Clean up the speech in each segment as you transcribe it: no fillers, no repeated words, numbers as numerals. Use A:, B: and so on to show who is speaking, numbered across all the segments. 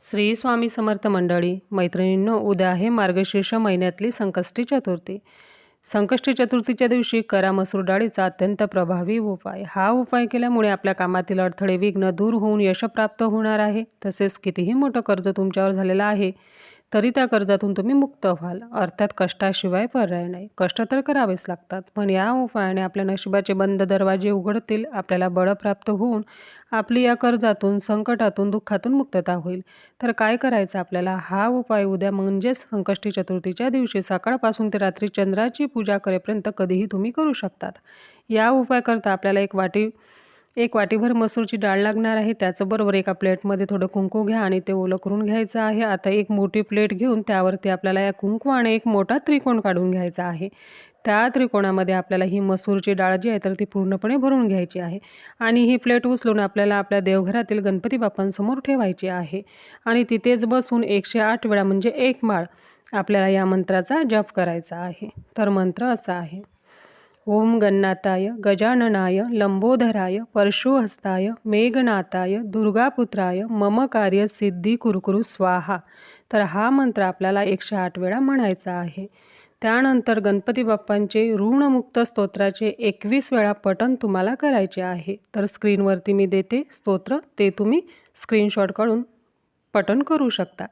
A: श्री स्वामी समर्थ मंडळी, मैत्रिणींनो, उद्या आहे मार्गशीर्ष महिन्यातली संकष्टी चतुर्थी। संकष्टी चतुर्थीच्या दिवशी करा मसूर डाळीचा अत्यंत प्रभावी उपाय। हा उपाय केल्यामुळे आपल्या कामातील अडथळे विघ्न दूर होऊन यश प्राप्त होणार आहे। तसेच कितीही मोठं कर्ज तुमच्यावर झालेलं आहे तरी त्या कर्जातून तुम्ही मुक्त व्हाल। अर्थात कष्टाशिवाय पर्याय नाही। कष्ट तर करावेच लागतात, पण या उपायाने आपल्या नशिबाचे बंद दरवाजे उघडतील, आपल्याला बळ प्राप्त होऊन आपली या कर्जातून, संकटातून, दुःखातून मुक्तता होईल। तर काय करायचं आपल्याला? हा उपाय उद्या म्हणजेच संकष्टी चतुर्थीच्या दिवशी सकाळपासून ते रात्री चंद्राची पूजा करेपर्यंत कधीही तुम्ही करू शकतात। या उपाय करता आपल्याला एक वाटीभर मसूरची डाळ लागणार आहे। त्याचबरोबर एका प्लेटमध्ये थोडं कुंकू घ्या आणि ते ओलं करून घ्यायचं आहे। आता एक मोठी प्लेट घेऊन त्यावरती आपल्याला या कुंकवाने एक मोठा त्रिकोण काढून घ्यायचा आहे। त्या त्रिकोणामध्ये आपल्याला ही मसूरची डाळ जी आहे तर ती पूर्णपणे भरून घ्यायची आहे आणि ही प्लेट उचलून आपल्याला आपल्या देवघरातील गणपती बाप्पांसमोर ठेवायची आहे आणि तिथेच बसून 108 वेळा म्हणजे 1 माळ आपल्याला या मंत्राचा जप करायचा आहे। तर मंत्र असा आहे: ओम गणनाथाय गजाननाय लंबोदराय परशुहस्ताय मेघनाथाय दुर्गापुत्राय मम कार्य सिद्धी कुरकुरु स्वाहा। तर हा मंत्र आपल्याला 108 वेळा म्हणायचा आहे। त्यानंतर गणपती बाप्पांचे ऋणमुक्त स्तोत्राचे 21 वेळा पठण तुम्हाला करायचे आहे। तर स्क्रीनवरती मी देते स्तोत्र, ते तुम्ही स्क्रीनशॉट काढून पठण करू शकता।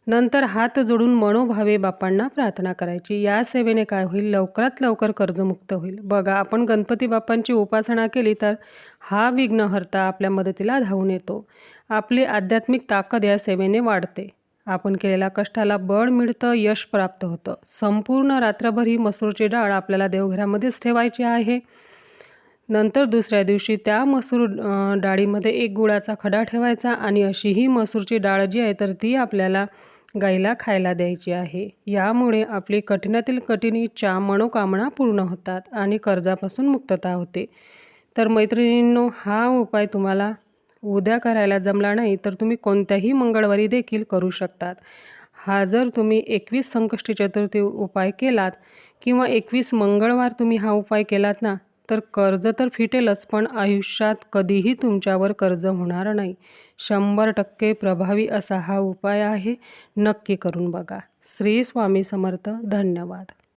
A: नंतर हात जोडून मनोभावे बाप्पांना प्रार्थना करायची। या सेवेने काय होईल? लवकरात लवकर कर्जमुक्त होईल। बघा, आपण गणपती बाप्पांची उपासना केली तर हा विघ्नहर्ता आपल्या मदतीला धावून येतो। आपली आध्यात्मिक ताकद या सेवेने वाढते। आपण केलेल्या कष्टाला बळ मिळतं, यश प्राप्त होतं। संपूर्ण रात्रभर ही मसूरची डाळ आपल्याला देवघरामध्येच ठेवायची आहे। नंतर दुसऱ्या दिवशी त्या मसूर डाळीमध्ये एक गुळाचा खडा ठेवायचा आणि अशी ही मसूरची डाळ जी आहे तर ती आपल्याला गाईला खायला द्यायची आहे। यामुळे आपली कठीणातील कठीण इच्छा, मनोकामना पूर्ण होतात आणि कर्जापासून मुक्तता होते। तर मैत्रिणींनो, हा उपाय तुम्हाला उद्या करायला जमला नाही तर तुम्ही कोणत्याही मंगळवारी देखील करू शकतात। हा जर तुम्ही 21 संकष्टी चतुर्थी उपाय केलात किंवा 21 मंगळवार तुम्ही हा उपाय केलात ना, तर कर्ज तर फिटेलच, पण आयुष्यात कधीही तुमच्यावर कर्ज होणार नाही। 100% प्रभावी असा हा उपाय आहे। नक्की करून बघा। श्री स्वामी समर्थ। धन्यवाद।